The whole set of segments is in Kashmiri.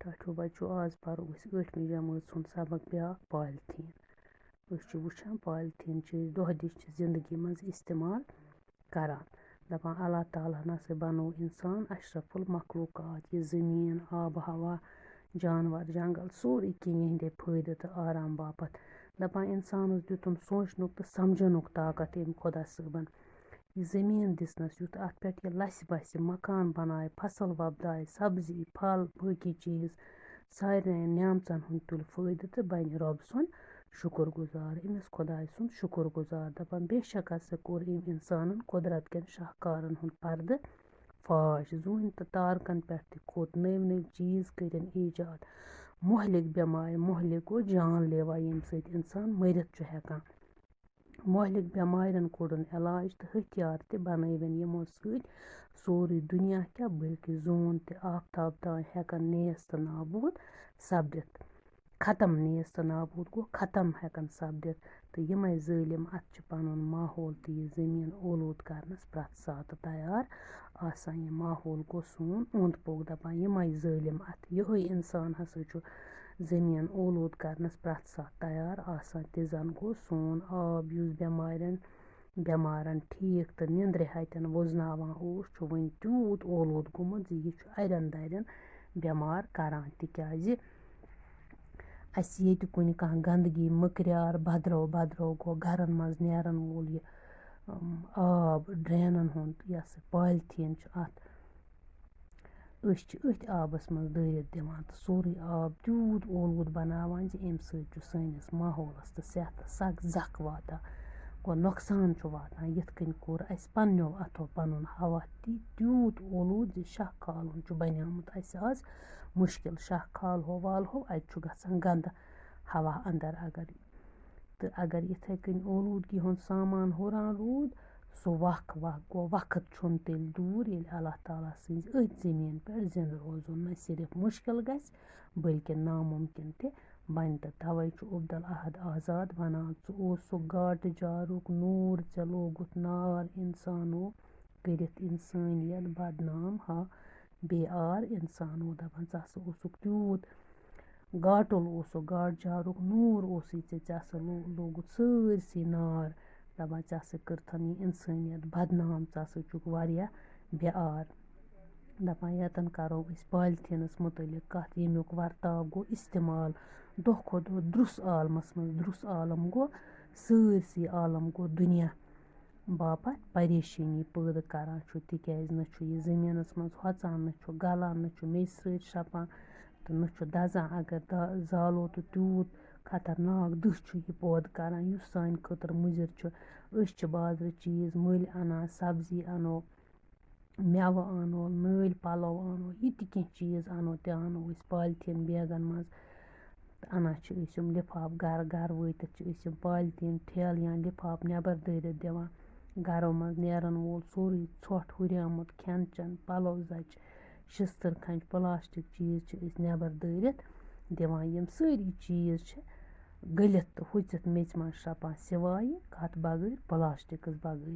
ٹھاٹھو بَچو آز پَرو أسۍ 8مہِ جمٲژ ہُنٛد سبق بیٛاکھ پالتھیٖن. أسۍ چھِ وٕچھان پالتھیٖن چھِ أسۍ دۄہ دِش زِندگی منٛز اِستعمال کَران. دَپان اللہ تعالیٰ ہَن ہسا بَنوو اِنسان اَشرف المخلوٗقات. یہِ زٔمیٖن آبہٕ ہوا جانوَر جنگل سورُے کینٛہہ یِہِنٛدے فٲیدٕ تہٕ آرام باپَتھ. دَپان اِنسانَس دیُتُن سونٛچنُک تہٕ سَمجھنُک طاقت أمۍ خۄدا صٲبَن. یہِ زٔمیٖن دِژنَس یُتھ اَتھ پٮ۪ٹھ یہِ لَسہِ بَسہِ مکان بَنایہِ فصل وۄپدایہِ سبزی پھل باقٕے چیٖز سارنٕے نعمژَن ہُنٛد تُلہِ فٲیدٕ تہٕ بَنہِ رۄبہٕ سُنٛد شُکُر گُزار أمِس خۄداے سُنٛد شُکُر گُزار. دَپان بے شک ہسا کوٚر أمۍ اِنسانَن قۄدرت کٮ۪ن شاہکارَن ہُنٛد پردٕ فاش. زوٗنہِ تہٕ تارکَن پٮ۪ٹھ تہِ کھوٚت نٔوۍ نٔوۍ چیٖز کٔرِنۍ ایجاد. مۄہلِک بٮ۪مارِ مۄہلِک گوٚو جان لیوا ییٚمہِ سۭتۍ اِنسان مٔرِتھ چھُ ہٮ۪کان. مۄہلِک بٮ۪مارٮ۪ن کوٚڑُن علاج تہٕ ہتھیار تہِ بَنٲوِن یِمو سۭتۍ سورُے دُنیا کیٛاہ بٔلکہِ زوٗن تہِ آفتاب تام ہٮ۪کان نیس تہٕ نابوٗد سپدِتھ. ختم نیس تہٕ نابوٗد گوٚو ختم ہٮ۪کان سپدِتھ. تہٕ یِمَے ظٲلِم اَتھ چھِ پَنُن ماحول تہٕ یہِ زٔمیٖن اولوٗد کَرنَس پرٛٮ۪تھ ساتہٕ تیار آسان. یہِ ماحول گوٚو سون اوٚنٛد پوٚک. دَپان یِمَے ظٲلِم اَتھ یِہوٚے اِنسان ہسا چھُ زٔمیٖن اولوٗد کَرنَس پرٛٮ۪تھ ساتہٕ تیار آسان. تہِ زَن گوٚو سون آب یُس بٮ۪مارَن ٹھیٖک تہٕ نِندرِ ہَتٮ۪ن وُزناوان اوس چھُ وٕنۍ تیوٗت اولوٗد گوٚمُت زِ یہِ چھُ اَڑٮ۪ن دَرٮ۪ن بٮ۪مار کَران. تِکیٛازِ اَسہِ ییٚتہِ کُنہِ کانٛہہ گنٛدگی مٔکریار بَدرَو گوٚو گَرَن منٛز نیرَن وول یہِ آب ڈرٛینَن ہُنٛد یہِ ہسا پالتھیٖن چھُ اَتھ أسۍ چھِ أتھۍ آبَس منٛز دٲرِتھ دِوان تہٕ سورُے آب تیوٗت اولوٗد بَناوان زِ اَمہِ سۭتۍ چھُ سٲنِس ماحولَس تہٕ صحتَس سَخ زَکھ واتان. گوٚو نۄقصان چھُ واتان. یِتھ کٔنۍ کوٚر اَسہِ پنٛنیو اَتھو پَنُن ہوا تیوٗت اولوٗد زِ شاہ کھالُن چھُ بنیومُت اَسہِ آز مُشکِل. شاہ کھالہو والہو اَتہِ چھُ گژھان گنٛدٕ ہوا اَندَر اگر یِتھَے کٔنۍ اولوٗدگی ہُنٛد سامان ہُران روٗد سُہ گوٚو وقت چھُنہٕ تیٚلہِ دوٗر ییٚلہِ اللہ تعالیٰ سٕنٛزِ أتھۍ زٔمیٖن پٮ۪ٹھ زِنٛدٕ روزُن نہ صرف مُشکِل گژھِ بٔلکہِ نامُمکِن تہِ بَنہِ. تہٕ تَوَے چھُ عبدالعہد آزاد وَنان ژٕ اوسُکھ گاٹہٕ جارُک نوٗر ژےٚ لوگُتھ نار اِنسانو کٔرِتھ اِنسٲنیت بدنام ہا بے آر اِنسانو. دَپان ژٕ ہسا اوسُکھ تیوٗت گاٹُل اوسُکھ گاٹہٕ جارُک نوٗر اوسُے ژےٚ ہسا لوگُتھ سٲرسٕے نار. دَپان ژےٚ ہسا کٔرتھن یہِ اِنسٲنیت بدنام ژٕ ہسا چھُکھ واریاہ بے آر. دَپان ییٚتٮ۪ن کَرو أسۍ پالتھیٖنَس مُتعلِق کَتھ ییٚمیُک وَرتاو گوٚو اِستعمال دۄہ کھۄتہٕ دۄہ دُرُس عالمَس منٛز. دُرُس عالم گوٚو سٲرسٕے عالم گوٚو دُنیا باپَتھ پریشٲنی پٲدٕ کَران چھُ. تِکیٛازِ نہ چھُ یہِ زٔمیٖنَس منٛز ہۄژان نہ چھُ گَلان نہ چھُ میٚژِ سۭتۍ شَپان تہٕ نہ چھُ دَزان. اگر زالو تہٕ تیوٗت خطرناک دٕہ چھُ یہِ پٲدٕ کَران یُس سانہِ خٲطرٕ مُضِر چھُ. أسۍ چھِ بازرٕ چیٖز مٔلۍ اَنان سبزی اَنو مٮ۪وٕ اَنو نٲلۍ پَلو اَنو یہِ تہِ کینٛہہ چیٖز اَنو تہِ اَنو أسۍ پالتھیٖن بیگَن منٛز تہٕ اَنان چھِ أسۍ یِم لِفاف گَرٕ وٲتِتھ چھِ أسۍ یِم پالتھیٖن ٹھیلہٕ یا لِفاف نٮ۪بر دٲرِتھ دِوان. گَرو منٛز نیرَن وول سورُے ژھۄٹھ ہُریومُت کھٮ۪ن چٮ۪ن پَلو زَچہِ شِستٕر کھنٛج پٕلاسٹِک چیٖز چھِ أسۍ نٮ۪بر دٲرِتھ دِوان. یِم سٲری چیٖز چھِ گٔلِتھ تہٕ ہُژِتھ میٚژِ منٛز شرٛپان سِوایہِ کَتھ بغٲر پٕلاسٹِکَس بغٲر.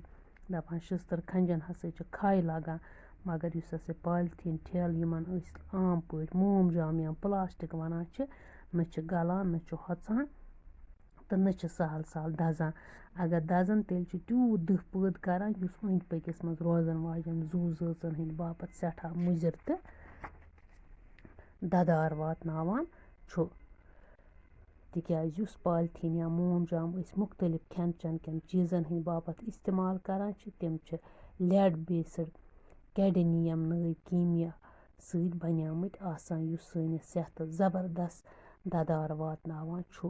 دَپان شِستٕر کھنٛجَن ہسا چھِ کھَے لَگان. مگر یُس ہسا پالتھیٖن ٹھیلہٕ یِمن أسۍ عام پٲٹھۍ موم جام یا پٕلاسٹِک وَنان چھِ نہ چھِ گَلان نہ چھُ ہۄژان تہٕ نہ چھِ سہل سہل دَزان. اگر دَزان تیٚلہِ چھُ تیوٗت دٕہ پٲدٕ کَران یُس أنٛدۍ پٔکِس منٛز روزن واجٮ۪ن زُو زٲژَن ہٕنٛدۍ باپَتھ سٮ۪ٹھاہ مُضِر تہٕ دَدار واتناوان چھُ. تِکیٛازِ یُس پالتھیٖن یا موم جام أسۍ مُختٔلِف کھٮ۪ن چٮ۪ن کٮ۪ن چیٖزَن ہٕنٛدۍ باپَتھ اِستعمال کَران چھِ تِم چھِ لیڈ بیسٕڈ کیڈِنِیَم نٲوۍ کیٖمیا سۭتۍ بنیمٕتۍ آسان یُس سٲنِس صحتَس زبردست دَدار واتناوان چھُ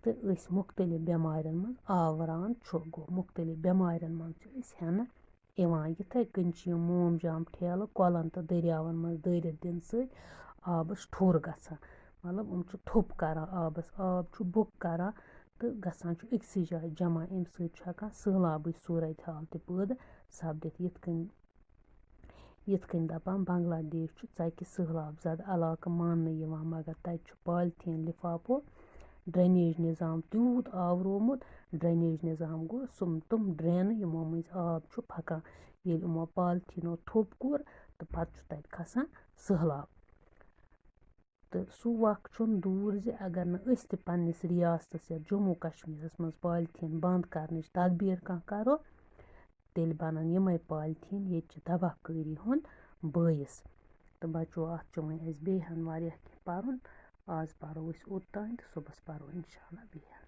تہٕ أسۍ مُختٔلِف بٮ۪مارٮ۪ن منٛز آوٕران چھُ. گوٚو مُختٔلِف بٮ۪مارٮ۪ن منٛز چھِ أسۍ ہٮ۪نہٕ یِوان. یِتھَے کٔنۍ چھِ یِم موم جام ٹھیلہٕ کۄلَن تہٕ دٔریاوَن منٛز دٲرِتھ دِنہٕ سۭتۍ آبَس ٹھوٚر گژھان. مطلب یِم چھِ تھوٚپ کَران آبَس آب چھُ بُک کَران تہٕ گژھان چھُ أکسٕے جایہِ جمع. اَمہِ سۭتۍ چھُ ہٮ۪کان سہلابٕچ صوٗرت حال تہِ پٲدٕ سپدِتھ. یِتھ کٔنۍ دَپان بنٛگلادیش چھُ ژَکہِ سہلاب زدٕ علاقہٕ ماننہٕ یِوان مگر تَتہِ چھُ پالتھیٖن لِفافو ڈرٛینیج نِظام تیوٗت آورومُت. ڈرٛینیج نِظام گوٚو تِم ڈرٛینہٕ یِمو مٔنٛزۍ آب چھُ پھَکان. ییٚلہِ یِمو پالتھیٖنو تھوٚپ کوٚر تہٕ پَتہٕ چھُ تَتہِ کھسان سہلاب. تہٕ سُہ وق چھُنہٕ دوٗر زِ اگر نہٕ أسۍ تہِ پنٛنِس رِیاستَس یا جموں کشمیٖرَس منٛز پالتھیٖن بنٛد کَرنٕچ تدبیٖر کانٛہہ کَرو تیٚلہِ بَنَن یِمَے پالتھیٖن ییٚتہِ چہِ تباہ کٲری ہُنٛد بٲیِس. تہٕ بَچو اَتھ چھُ وۄنۍ اَسہِ بیٚیہِ ہَن واریاہ کیٚنٛہہ پَرُن. آز پَرو أسۍ اوٚتانۍ تہٕ صُبحَس پَرو اِنشاء اللہ بیٚیہِ.